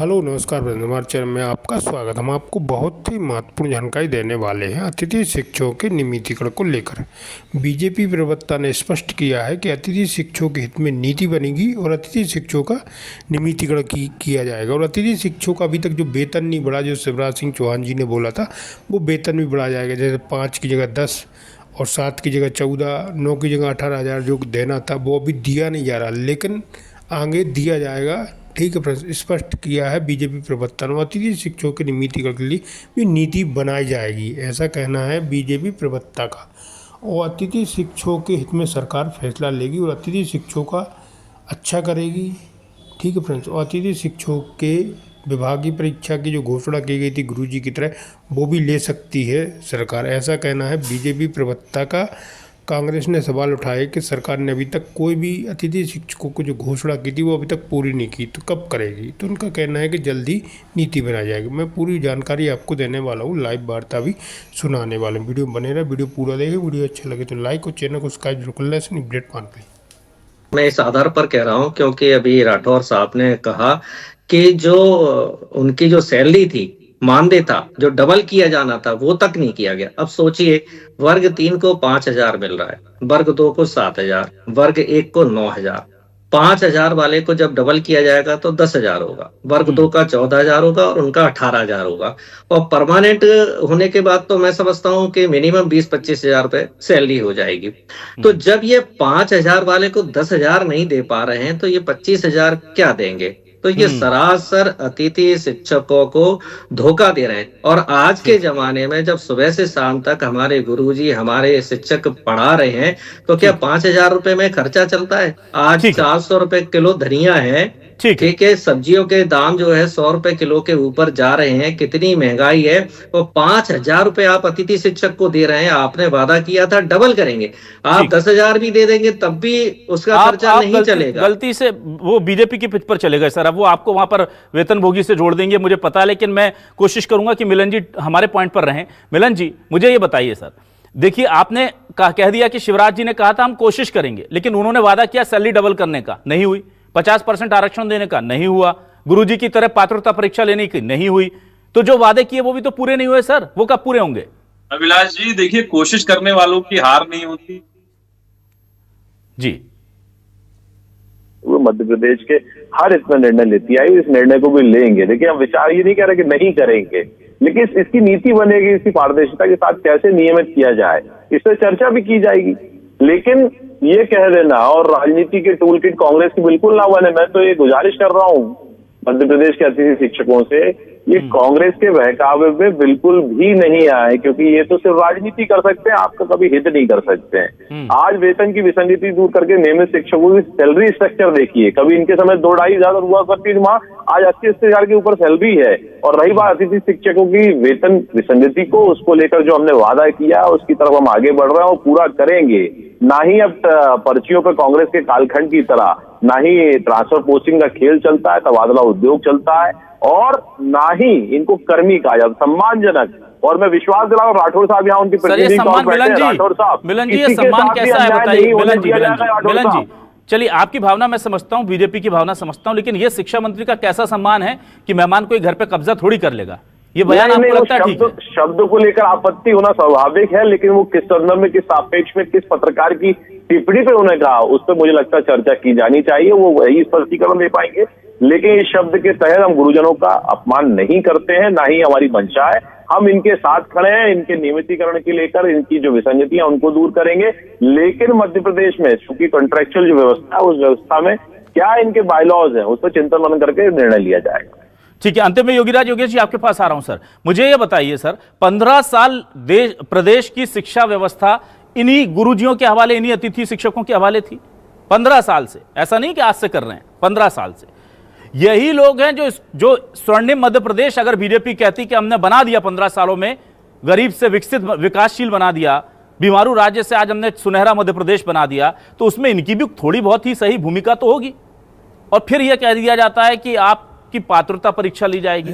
Hello नमस्कार वृंद, हमारे चैनल में आपका स्वागत। हम आपको बहुत ही महत्वपूर्ण जानकारी देने वाले हैं अतिथि शिक्षकों के नियमितीकरण को लेकर। बीजेपी प्रवक्ता ने स्पष्ट किया है कि अतिथि शिक्षकों के हित में नीति बनेगी और अतिथि शिक्षकों का नियमितीकरण किया जाएगा। और अतिथि शिक्षकों का अभी तक जो वेतन नहीं बढ़ा, जो शिवराज सिंह चौहान जी ने बोला था, वो वेतन भी बढ़ाया जाएगा। जैसे 5 की जगह 10 और 7 की जगह 14, 9 की जगह 18,000 जो देना था वो अभी दिया नहीं जा रहा, लेकिन आगे दिया जाएगा। ठीक है, स्पष्ट किया है बीजेपी प्रवक्ता ने। अतिथि शिक्षकों के नियमितीकरण के लिए भी नीति बनाई जाएगी, ऐसा कहना है बीजेपी प्रवक्ता का। और अतिथि शिक्षकों के हित में सरकार फैसला लेगी और अतिथि शिक्षकों का अच्छा करेगी। ठीक है फ्रेंड्स, और अतिथि शिक्षकों के विभागीय परीक्षा की जो घोषणा की गई थी गुरुजी की तरह, वो भी ले सकती है सरकार, ऐसा कहना है बीजेपी प्रवक्ता का। कांग्रेस ने सवाल उठाया कि सरकार ने अभी तक कोई भी अतिथि शिक्षकों को जो घोषणा की थी वो अभी तक पूरी नहीं की, तो कब करेगी। तो उनका कहना है कि जल्दी नीति बनाई जाएगी। मैं पूरी जानकारी आपको देने वाला हूँ, लाइव वार्ता भी सुनाने वाले। वीडियो बने रहा, वीडियो पूरा देखें। वीडियो अच्छा लगे तो लाइक और चैनल को सब्सक्राइब जरूर कर लें, अपडेट पाने के लिए। मैं इस आधार पर कह रहा हूं क्योंकि अभी राठौर साहब ने कहा कि जो उनकी जो सैलरी थी, मानदेय था, जो डबल किया जाना था वो तक नहीं किया गया। अब सोचिए, वर्ग 3 को 5,000 मिल रहा है, वर्ग 2 को 7,000, वर्ग 1 को 9,000। 5,000 वाले को जब डबल किया जाएगा तो 10,000 होगा, वर्ग 2 का 14,000 होगा और उनका 18,000 होगा। और परमानेंट होने के बाद तो मैं समझता हूं कि मिनिमम 20-25,000 रुपए सैलरी हो जाएगी। तो जब ये 5,000 वाले को 10,000 नहीं दे पा रहे हैं तो ये 25,000 क्या देंगे? तो ये सरासर अतिथि शिक्षकों को धोखा दे रहे हैं। और आज के जमाने में जब सुबह से शाम तक हमारे गुरुजी, हमारे शिक्षक पढ़ा रहे हैं, तो क्या 5,000 रुपए में खर्चा चलता है? आज 400 रुपए किलो धनिया है, ठीक है, सब्जियों के दाम जो है 100 रुपए किलो के ऊपर जा रहे हैं, कितनी महंगाई है। और 5,000 रुपए आप अतिथि शिक्षक को दे रहे हैं। आपने वादा किया था डबल करेंगे, आप 10,000 भी दे देंगे तब भी उसका खर्चा नहीं चलेगा। गलती से वो बीजेपी की पिच पर चलेगा सर। अब वो आपको वहां पर वेतनभोगी से जोड़ देंगे, मुझे पता है, लेकिन मैं कोशिश करूंगा कि मिलन जी हमारे पॉइंट पर रहें। मिलन जी, मुझे ये बताइए सर, देखिए आपने कह दिया कि शिवराज जी ने कहा था हम कोशिश करेंगे, लेकिन उन्होंने वादा किया सैलरी डबल करने का, नहीं हुई। 50% आरक्षण देने का, नहीं हुआ। गुरुजी की तरह पात्रता परीक्षा लेने की, नहीं हुई। तो जो वादे किए वो भी तो पूरे नहीं हुए सर, वो कब पूरे होंगे? अभिलाष जी देखिए, कोशिश करने वालों की हार नहीं होती जी। वो मध्य प्रदेश के हर इतना निर्णय लेती आई, इस निर्णय को भी लेंगे। देखिए, हम विचार ये नहीं कह रहे कि नहीं करेंगे, लेकिन इसकी नीति बनेगी, इसकी पारदर्शिता के साथ कैसे नियमित किया जाए, इस पर चर्चा भी की जाएगी। लेकिन ये कह देना और राजनीति के टूल किट कांग्रेस की बिल्कुल ना बने। मैं तो ये गुजारिश कर रहा हूँ मध्य प्रदेश के अतिथि शिक्षकों से, ये कांग्रेस के बहकावे में बिल्कुल भी नहीं आए, क्योंकि ये तो सिर्फ राजनीति कर सकते हैं, आपका कभी हित नहीं कर सकते हैं। आज वेतन की विसंगति दूर करके नियमित शिक्षकों की सैलरी स्ट्रक्चर देखिए। कभी इनके समय 2-2.5 हुआ करती माह, आज 80,000 के ऊपर सैलरी है। और रही बात अतिथि शिक्षकों की वेतन विसंगति को, उसको लेकर जो हमने वादा किया उसकी तरफ हम आगे बढ़ रहे हैं और पूरा करेंगे। ना ही अब पर्चियों पर कांग्रेस के कालखंड की तरह, ना ही ट्रांसफर पोस्टिंग का खेल चलता है, तबादला उद्योग चलता है, और ना ही इनको कर्मी कहा जाता, सम्मानजनक। और मैं विश्वास दिला रहा हूं, राठौर साहब यहाँ उनकी प्रतिनिधि राठौर साहब, मिलन जी, ये सम्मान कैसा है बताइए। मिलन जी, चलिए आपकी भावना मैं समझता हूं, बीजेपी की भावना समझता हूं, लेकिन ये शिक्षा मंत्री का कैसा सम्मान है कि मेहमान कोई घर पे कब्जा थोड़ी कर लेगा? ये बयान आपको लगता है ठीक है? शब्द को लेकर आपत्ति होना स्वाभाविक है, लेकिन वो किस संदर्भ में, किस सापेक्ष में, किस पत्रकार की टिप्पणी पे उन्होंने कहा, उस पर मुझे लगता है चर्चा की जानी चाहिए। वो वही स्पष्टीकरण दे पाएंगे। लेकिन इस शब्द के तहत हम गुरुजनों का अपमान नहीं करते हैं, ना ही हमारी मंशा है। हम इनके साथ खड़े हैं, इनके नियमितीकरण के लेकर इनकी जो विसंगतियां उनको दूर करेंगे। लेकिन मध्य प्रदेश में चूंकि कॉन्ट्रेक्चुअल जो व्यवस्था है, उस व्यवस्था में क्या इनके बायलॉज हैं, उस पर चिंतन मनन करके निर्णय लिया जाएगा। ठीक है, अंतिम में योगीराज योगेश जी आपके पास आ रहा हूं सर। मुझे ये बताइए सर, 15 साल प्रदेश की शिक्षा व्यवस्था इन्हीं गुरुजियों के हवाले, इन्हीं अतिथि शिक्षकों के हवाले थी 15 साल से। ऐसा नहीं कि आज से कर रहे हैं, 15 साल से यही लोग हैं जो स्वर्णिम मध्य प्रदेश, अगर बीजेपी कहती कि हमने बना दिया 15 सालों में, गरीब से विकसित विकासशील बना दिया, बीमारू राज्य से आज हमने सुनहरा मध्य प्रदेश बना दिया, तो उसमें इनकी भी थोड़ी बहुत ही सही भूमिका तो होगी। और फिर यह कह दिया जाता है कि आपकी पात्रता परीक्षा ली जाएगी,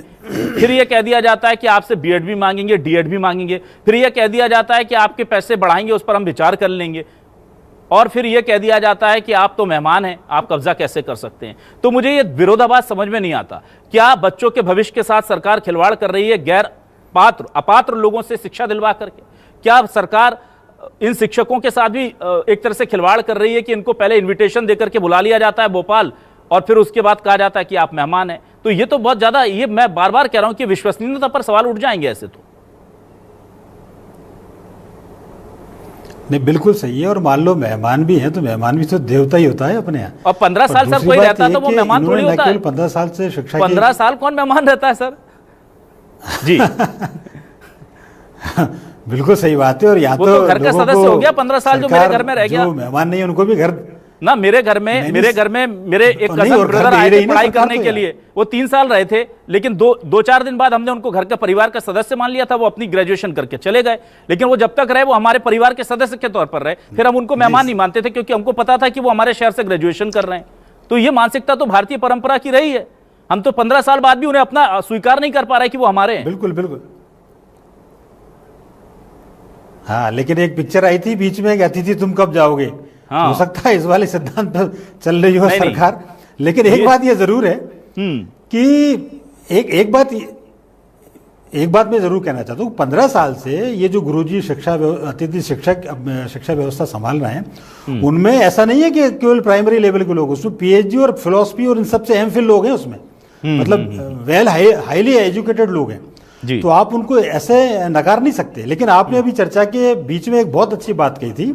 फिर यह कह दिया जाता है कि आपसे बीएड भी मांगेंगे, डीएड भी मांगेंगे, फिर यह कह दिया जाता है कि आपके पैसे बढ़ाएंगे, उस पर हम विचार कर लेंगे। और फिर यह कह दिया जाता है कि आप तो मेहमान हैं, आप कब्जा कैसे कर सकते हैं। तो मुझे यह विरोधाभास समझ में नहीं आता। क्या बच्चों के भविष्य के साथ सरकार खिलवाड़ कर रही है गैर पात्र अपात्र लोगों से शिक्षा दिलवा करके? क्या सरकार इन शिक्षकों के साथ भी एक तरह से खिलवाड़ कर रही है कि इनको पहले इन्विटेशन देकर के बुला लिया जाता है भोपाल और फिर उसके बाद कहा जाता है कि आप मेहमान हैं? तो ये तो बहुत ज्यादा, ये मैं बार बार कह रहा हूं कि विश्वसनीयता पर सवाल उठ जाएंगे ऐसे। तो नहीं, बिल्कुल सही है। और मान लो मेहमान भी हैं तो मेहमान भी तो देवता ही होता है अपने यहाँ। और 15 साल सर कोई रहता है तो वो मेहमान थोड़ी होता है। 15 साल से शिक्षा 15 साल कौन मेहमान रहता है सर जी? बिल्कुल सही बात है। और यहाँ तो घर का सदस्य हो गया 15 साल, जो मेरे घर में रह गया। जो मेहमान नहीं है उनको भी घर ना, मेरे घर में मेरे एक कजन ब्रदर आए थे पढ़ाई करने के लिए, वो 3 साल रहे थे, लेकिन 2-4 दिन बाद हमने उनको घर का परिवार का सदस्य मान लिया था। वो अपनी ग्रेजुएशन करके चले गए, लेकिन वो जब तक रहे वो हमारे परिवार के सदस्य के तौर पर रहे। फिर हम उनको मेहमान नहीं मानते थे क्योंकि हमको पता था कि वो हमारे शहर से ग्रेजुएशन कर रहे हैं। तो ये मानसिकता तो भारतीय परंपरा की रही है। हम तो 15 साल बाद भी उन्हें अपना स्वीकार नहीं कर पा रहे कि वो हमारे हैं। बिल्कुल बिल्कुल। हाँ, लेकिन एक पिक्चर आई थी बीच में, अतिथि तुम कब जाओगे। हाँ। हो सकता है इस वाले सिद्धांत पर चल रही हो सरकार, लेकिन एक बात ये जरूर है कि एक बात मैं जरूर कहना चाहता हूँ। 15 साल से ये जो गुरुजी अतिथि शिक्षा व्यवस्था संभाल रहे हैं, उनमें ऐसा नहीं है कि केवल प्राइमरी लेवल के लोग, उसमें पीएचडी और फिलॉसफी और इन सबसे एमफिल लोग हैं उसमें, मतलब वेल हाईली एजुकेटेड लोग हैं। तो आप उनको ऐसे नकार नहीं सकते। लेकिन आपने अभी चर्चा के बीच में एक बहुत अच्छी बात कही थी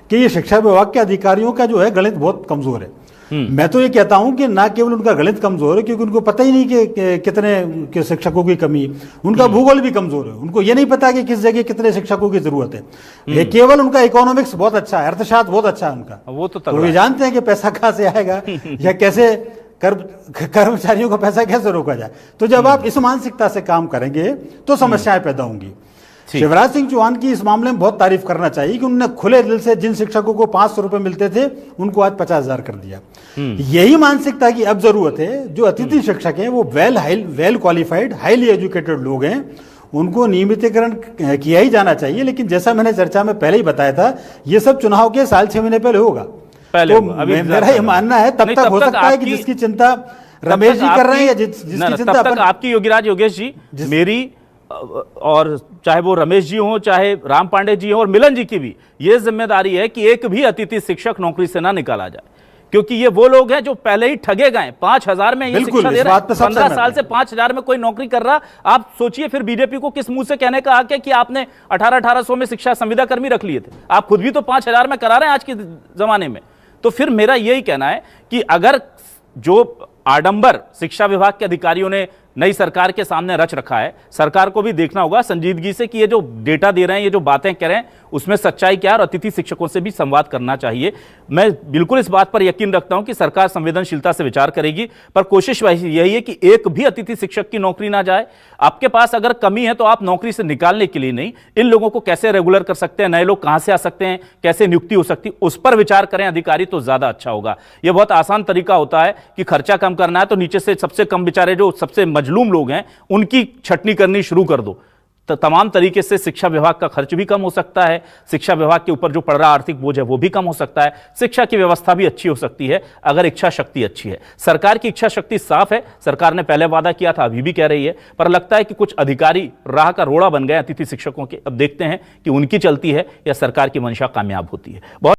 कि ये शिक्षा विभाग के अधिकारियों का जो है गणित बहुत कमजोर है। मैं तो ये कहता हूं कि ना केवल उनका गणित कमजोर है, क्योंकि उनको पता ही नहीं कि कितने के शिक्षकों की कमी है, उनका भूगोल भी कमजोर है। उनको ये नहीं पता कि किस जगह कितने शिक्षकों की जरूरत है। ये केवल उनका इकोनॉमिक्स बहुत अच्छा है, अर्थशास्त्र बहुत अच्छा है उनका। वो तो ये जानते हैं कि पैसा कहां से आएगा या कैसे कर्मचारियों का पैसा कैसे रोका जाए। तो जब आप इस मानसिकता से काम करेंगे तो समस्याएं पैदा होंगी। शिवराज सिंह चौहान की इस मामले में बहुत तारीफ करना चाहिए कि उन्होंने खुले दिल से जिन शिक्षकों को 500 रुपए मिलते थे उनको आज 50,000 कर दिया। यही मानसिकता की अब जरूरत है। जो अतिथि शिक्षक हैं वो वेल क्वालिफाइड हाईली एजुकेटेड लोग हैं, उनको नियमितीकरण किया ही जाना चाहिए। लेकिन जैसा मैंने चर्चा में पहले ही बताया था, ये सब चुनाव के 6 महीने पहले होगा। तो मेरा ये मानना है तब तक हो सकता है कि जिसकी चिंता रमेश जी कर रहे हैं या जिसकी चिंता तब तक आपकी योगेश जी, मेरी और चाहे वो रमेश जी हो, चाहे राम पांडे जी हो और मिलन जी की भी ये जिम्मेदारी है कि एक भी अतिथि शिक्षक नौकरी से ना निकाला जाए, क्योंकि ये वो लोग हैं जो पहले ही ठगे गए। 5,000 में ये शिक्षा दे रहे हैं, 15 साल से 5,000 में कोई नौकरी कर रहा। आप सोचिए फिर बीजेपी को किस मुंह से कहने का हक है कि आपने 1800 में शिक्षा संविदा कर्मी रख लिए थे। आप खुद भी तो 5,000 में करा रहे हैं आज के जमाने में। तो फिर मेरा यही कहना है कि अगर जो आडंबर शिक्षा विभाग के अधिकारियों ने नई सरकार के सामने रच रखा है, सरकार को भी देखना होगा संजीदगी से कि ये जो डेटा दे रहे हैं, ये जो बातें कह रहे हैं, उसमें सच्चाई क्या है, और अतिथि शिक्षकों से भी संवाद करना चाहिए। मैं बिल्कुल इस बात पर यकीन रखता हूं कि सरकार संवेदनशीलता से विचार करेगी, पर कोशिश यही है कि एक भी अतिथि शिक्षक की नौकरी ना जाए। आपके पास अगर कमी है तो आप नौकरी से निकालने के लिए नहीं, इन लोगों को कैसे रेगुलर कर सकते हैं, नए लोग कहां से आ सकते हैं, कैसे नियुक्ति हो सकती है, उस पर विचार करें अधिकारी, तो ज्यादा अच्छा होगा। यह बहुत आसान तरीका होता है कि खर्चा कम करना है तो नीचे से सबसे कम बेचारे जो सबसे मजलूम लोग हैं उनकी छटनी करनी शुरू कर दो। तो तमाम तरीके से शिक्षा विभाग का खर्च भी कम हो सकता है, शिक्षा विभाग के ऊपर जो पड़ रहा आर्थिक बोझ है वो भी कम हो सकता है, शिक्षा की व्यवस्था भी अच्छी हो सकती है अगर इच्छा शक्ति अच्छी है। सरकार की इच्छा शक्ति साफ है, सरकार ने पहले वादा किया था, अभी भी कह रही है, पर लगता है कि कुछ अधिकारी राह का रोड़ा बन गए अतिथि शिक्षकों के। अब देखते हैं कि उनकी चलती है या सरकार की मंशा कामयाब होती है। बहुत